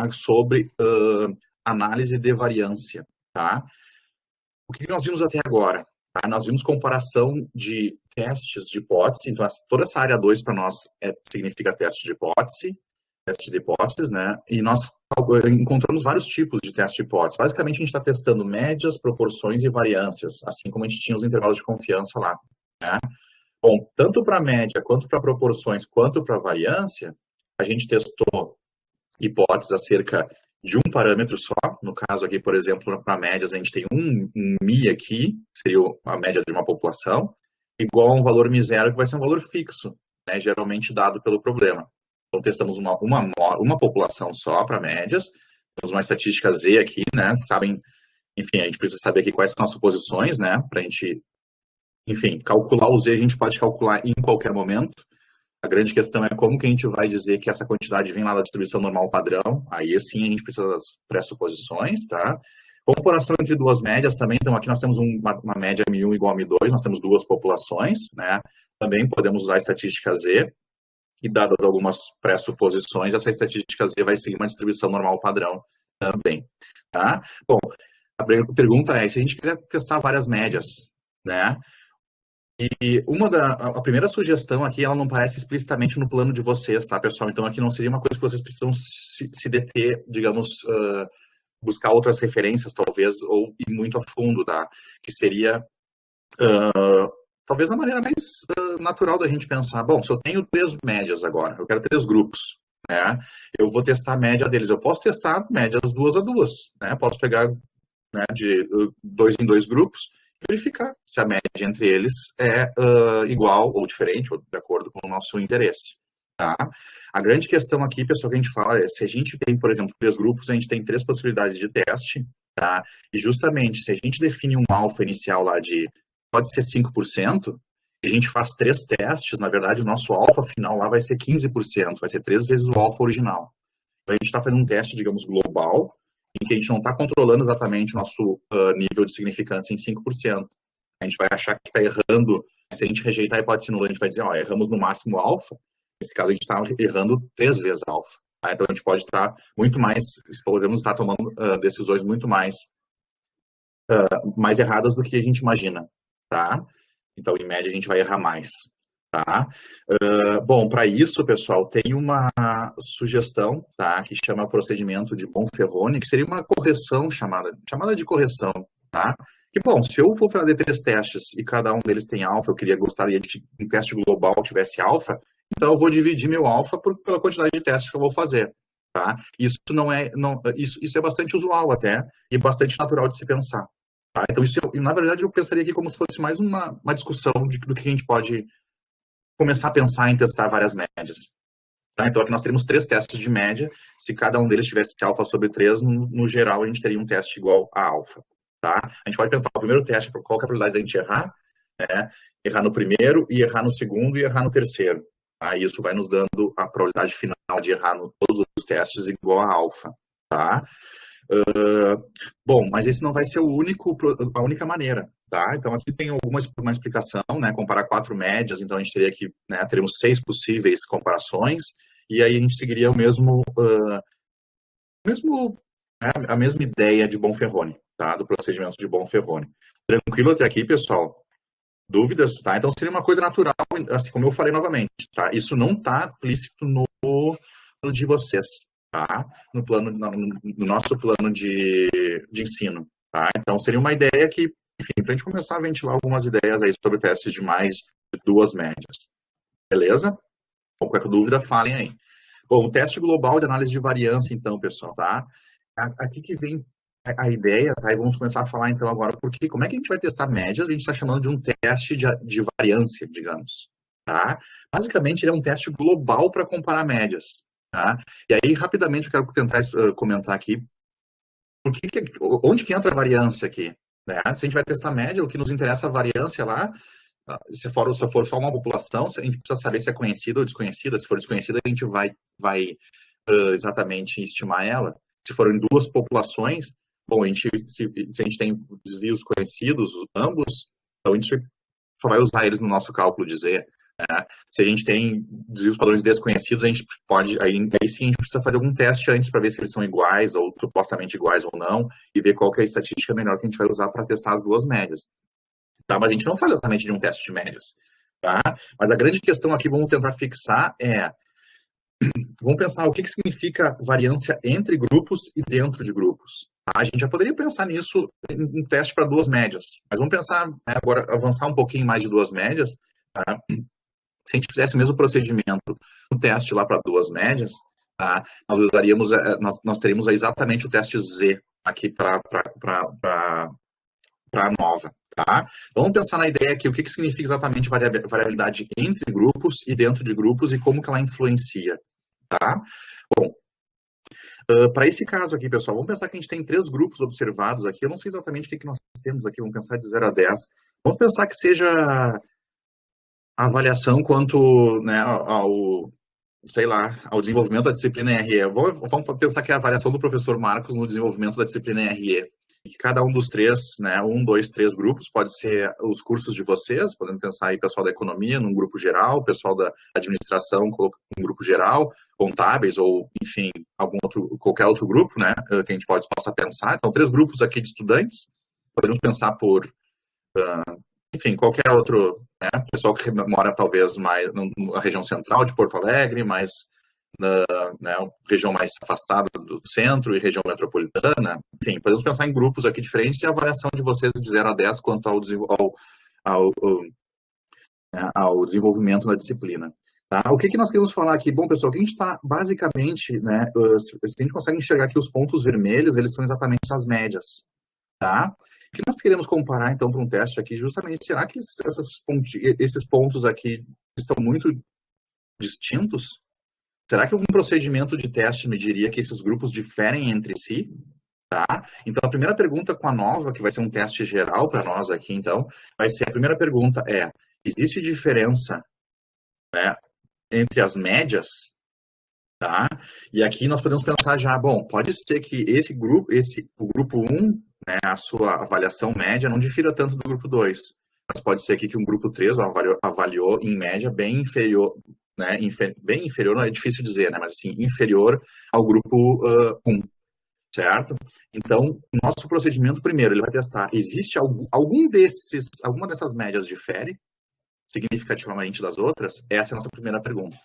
tá? Sobre análise de variância, tá? O que nós vimos até agora? Tá? Nós vimos comparação de testes de hipótese, então toda essa área 2 para nós significa teste de hipóteses, né? E nós encontramos vários tipos de teste de hipótese. Basicamente, a gente está testando médias, proporções e variâncias, assim como a gente tinha os intervalos de confiança lá, né? Bom, tanto para média, quanto para proporções, quanto para variância, a gente testou hipóteses acerca de um parâmetro só. No caso aqui, por exemplo, para médias, a gente tem um Mi aqui, que seria a média de uma população, igual a um valor Mi zero, que vai ser um valor fixo, né, geralmente dado pelo problema. Então, testamos uma população só para médias, temos uma estatística Z aqui, né, sabem, enfim, a gente precisa saber aqui quais são as suposições, né, para a gente, enfim, calcular o Z a gente pode calcular em qualquer momento. A grande questão é como que a gente vai dizer que essa quantidade vem lá da distribuição normal padrão. Aí, sim, a gente precisa das pressuposições, tá? Comparação entre duas médias também. Então, aqui nós temos uma média Mi1 igual a Mi2, nós temos duas populações, né? Também podemos usar a estatística Z. E dadas algumas pressuposições, essa estatística Z vai seguir uma distribuição normal padrão também, tá? Bom, a pergunta é, se a gente quiser testar várias médias, né? E a primeira sugestão aqui, ela não aparece explicitamente no plano de vocês, tá, pessoal? Então, aqui não seria uma coisa que vocês precisam se deter, digamos, buscar outras referências, talvez, ou ir muito a fundo, tá? Que seria, talvez, a maneira mais natural da gente pensar. Bom, se eu tenho 3 médias agora, eu quero 3 grupos, né? Eu vou testar a média deles. Eu posso testar médias 2 a 2, né? Posso pegar, né, de 2 em 2 grupos, verificar se a média entre eles é igual ou diferente, ou de acordo com o nosso interesse. Tá? A grande questão aqui, pessoal, que a gente fala é, se a gente tem, por exemplo, 3 grupos, a gente tem 3 possibilidades de teste, tá? E justamente, se a gente define um alfa inicial lá de, pode ser 5%, e a gente faz 3 testes, na verdade, o nosso alfa final lá vai ser 15%, vai ser 3 vezes o alfa original. Então, a gente está fazendo um teste, digamos, global, em que a gente não está controlando exatamente o nosso nível de significância em 5%. A gente vai achar que está errando, se a gente rejeitar a hipótese nula, a gente vai dizer, ó, erramos no máximo alfa, nesse caso a gente está errando 3 vezes alfa. Tá? Então a gente pode estar muito mais, podemos estar tomando decisões muito mais erradas do que a gente imagina. Tá? Então, em média, a gente vai errar mais. Tá? Bom, para isso, pessoal, tem uma sugestão, tá, que chama procedimento de Bonferroni, que seria uma correção chamada de correção, tá? Que, bom, se eu for fazer 3 testes e cada um deles tem alfa, gostaria de que um teste global tivesse alfa, então eu vou dividir meu alfa pela quantidade de testes que eu vou fazer, tá? Isso isso é bastante usual até, e bastante natural de se pensar. Tá? Então, na verdade, eu pensaria aqui como se fosse mais uma discussão do que a gente pode começar a pensar em testar várias médias. Tá? Então, aqui nós teríamos 3 testes de média. Se cada um deles tivesse alfa sobre 3, no geral, a gente teria um teste igual a alfa. Tá? A gente pode pensar, o primeiro teste, qual que é a probabilidade da gente errar? Né? Errar no primeiro, e errar no segundo, e errar no terceiro. Tá? Isso vai nos dando a probabilidade final de errar no todos os testes igual a alfa. Tá? Bom, mas esse não vai ser a única maneira, tá? Então aqui tem uma explicação, né? Comparar 4 médias, então a gente teria que, né, teremos 6 possíveis comparações, e aí a gente seguiria a mesma ideia de Bonferroni, tá? Do procedimento de Bonferroni. Tranquilo até aqui, pessoal? Dúvidas, tá? Então seria uma coisa natural, assim como eu falei novamente, tá? Isso não está implícito no de vocês. Tá? No nosso plano de ensino. Tá? Então, seria uma ideia que, enfim, para a gente começar a ventilar algumas ideias aí sobre testes de mais de 2 médias. Beleza? Qualquer dúvida, falem aí. Bom, o teste global de análise de variância, então, pessoal, tá? Aqui que vem a ideia, tá? E vamos começar a falar, então, agora, como é que a gente vai testar médias? A gente está chamando de um teste de variância, digamos. Tá? Basicamente, ele é um teste global para comparar médias. Tá? E aí, rapidamente, eu quero tentar comentar aqui onde que entra a variância aqui. Né? Se a gente vai testar média, o que nos interessa é a variância lá. Se for só uma população, a gente precisa saber se é conhecida ou desconhecida. Se for desconhecida, a gente vai exatamente estimar ela. Se forem 2 populações, bom, se a gente tem desvios conhecidos, ambos, então a gente só vai usar eles no nosso cálculo de Z. né? Se a gente tem desvios padrões desconhecidos, a gente pode, aí sim a gente precisa fazer algum teste antes para ver se eles são iguais ou supostamente iguais ou não, e ver qual que é a estatística melhor que a gente vai usar para testar as duas médias. Tá? Mas a gente não fala exatamente de um teste de médias. Tá? Mas a grande questão aqui, vamos tentar fixar, vamos pensar o que significa variância entre grupos e dentro de grupos. Tá? A gente já poderia pensar nisso em um teste para duas médias, mas vamos pensar, né, agora, avançar um pouquinho mais de duas médias. Tá? Se a gente fizesse o mesmo procedimento, um teste lá para duas médias, tá? Nós teríamos exatamente o teste Z aqui para a nova. Tá? Vamos pensar na ideia aqui, o que significa exatamente variabilidade entre grupos e dentro de grupos e como que ela influencia. Tá? Bom, para esse caso aqui, pessoal, vamos pensar que a gente tem 3 grupos observados aqui. Eu não sei exatamente o que nós temos aqui, vamos pensar de 0 a 10. Vamos pensar que seja a avaliação quanto, né, ao desenvolvimento da disciplina RE. Vamos pensar que é a avaliação do professor Marcos no desenvolvimento da disciplina RE. Que cada um dos 3, né, 1, 2, 3 grupos, pode ser os cursos de vocês, podemos pensar aí pessoal da economia num grupo geral, pessoal da administração num grupo geral, contábeis ou, enfim, qualquer outro grupo, né, que a gente possa pensar. Então, 3 grupos aqui de estudantes, podemos pensar por, enfim, qualquer outro, né, pessoal que mora talvez mais na região central de Porto Alegre, mais na, né, região mais afastada do centro e região metropolitana. Enfim, podemos pensar em grupos aqui diferentes e a avaliação de vocês de 0 a 10 quanto ao desenvolvimento da disciplina. Tá? O que nós queremos falar aqui? Bom, pessoal, que a gente está basicamente, né, se a gente consegue enxergar que os pontos vermelhos, eles são exatamente as médias. Tá? O que nós queremos comparar, então, para um teste aqui, justamente, será que esses pontos aqui estão muito distintos? Será que algum procedimento de teste me diria que esses grupos diferem entre si? Tá? Então, a primeira pergunta com a nova, que vai ser um teste geral para nós aqui, então, vai ser a primeira pergunta existe diferença, né, entre as médias? Tá? E aqui nós podemos pensar já, bom, pode ser que o grupo 1, né, a sua avaliação média não difira tanto do grupo 2, mas pode ser aqui que um grupo 3 avaliou em média bem inferior, né, bem inferior, não é difícil dizer, né, mas assim, inferior ao grupo 1, certo? Então, o nosso procedimento primeiro, ele vai testar, existe alguma dessas médias difere significativamente das outras? Essa é a nossa primeira pergunta.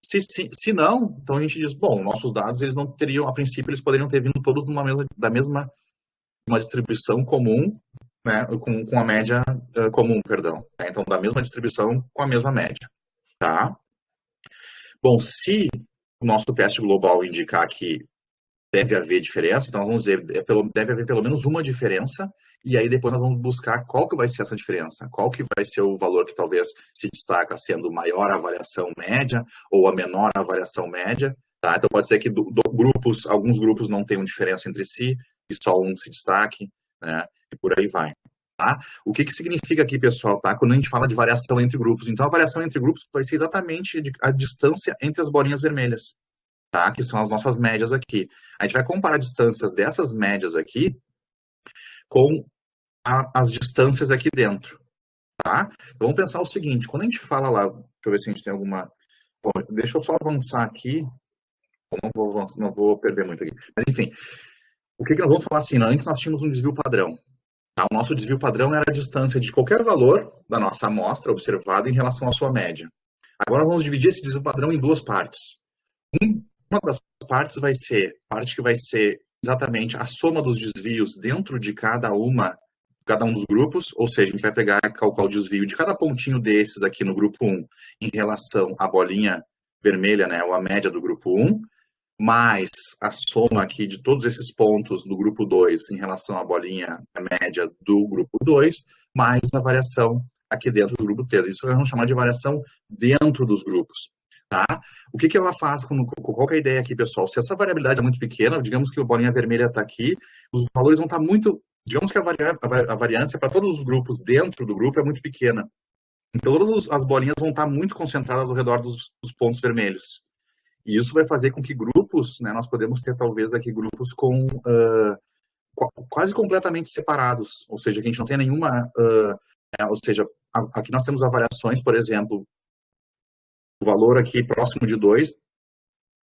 Se não, então a gente diz, bom, nossos dados, eles não teriam, a princípio, eles poderiam ter vindo todos uma distribuição comum, né, com a média comum, perdão. Né, então, da mesma distribuição com a mesma média. Tá? Bom, se o nosso teste global indicar que deve haver diferença, então vamos dizer, deve haver pelo menos uma diferença, e aí depois nós vamos buscar qual que vai ser essa diferença, qual que vai ser o valor que talvez se destaca sendo maior a variação média ou a menor a variação média, tá? Então pode ser que alguns grupos não tenham diferença entre si, e só um se destaque, né? E por aí vai. Tá? O que significa aqui, pessoal, tá? Quando a gente fala de variação entre grupos, então a variação entre grupos vai ser exatamente a distância entre as bolinhas vermelhas. Tá? Que são as nossas médias aqui. A gente vai comparar distâncias dessas médias aqui com as distâncias aqui dentro. Tá? Então, vamos pensar o seguinte, quando a gente fala lá, deixa eu ver se a gente tem alguma... Bom, deixa eu só avançar aqui, não vou perder muito aqui. Mas, enfim, o que nós vamos falar assim, antes nós tínhamos um desvio padrão. Tá? O nosso desvio padrão era a distância de qualquer valor da nossa amostra observada em relação à sua média. Agora nós vamos dividir esse desvio padrão em 2 partes. Uma das partes vai ser parte que vai ser exatamente a soma dos desvios dentro de cada um dos grupos, ou seja, a gente vai pegar e calcular o desvio de cada pontinho desses aqui no grupo 1 em relação à bolinha vermelha, né, ou a média do grupo 1, mais a soma aqui de todos esses pontos do grupo 2 em relação à bolinha média do grupo 2, mais a variação aqui dentro do grupo 3. Isso nós vamos chamar de variação dentro dos grupos. Tá? O que ela faz? Qual que é a ideia aqui, pessoal? Se essa variabilidade é muito pequena, digamos que a bolinha vermelha está aqui, os valores vão estar muito... Digamos que a variância para todos os grupos dentro do grupo é muito pequena. Então, todas as bolinhas vão estar muito concentradas ao redor dos pontos vermelhos. E isso vai fazer com que grupos, né, nós podemos ter talvez aqui grupos com quase completamente separados, ou seja, que a gente não tem nenhuma... ou seja, aqui nós temos avaliações, por exemplo, o valor aqui próximo de 2,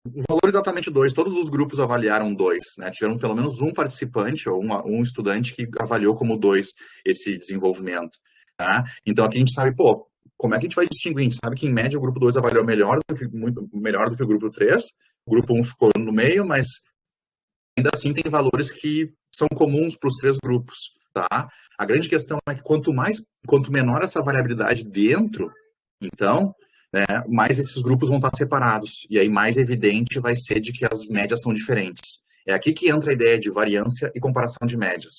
o valor exatamente 2, todos os grupos avaliaram 2, né? Tiveram pelo menos um participante ou um estudante que avaliou como 2 esse desenvolvimento, tá? Então aqui a gente sabe, pô, como é que a gente vai distinguir? A gente sabe que em média o grupo 2 avaliou muito melhor do que o grupo 3, o grupo 1 ficou no meio, mas ainda assim tem valores que são comuns para os 3 grupos, tá? A grande questão é que quanto menor essa variabilidade dentro, então, né, mais esses grupos vão estar separados, e aí mais evidente vai ser de que as médias são diferentes. É aqui que entra a ideia de variância e comparação de médias.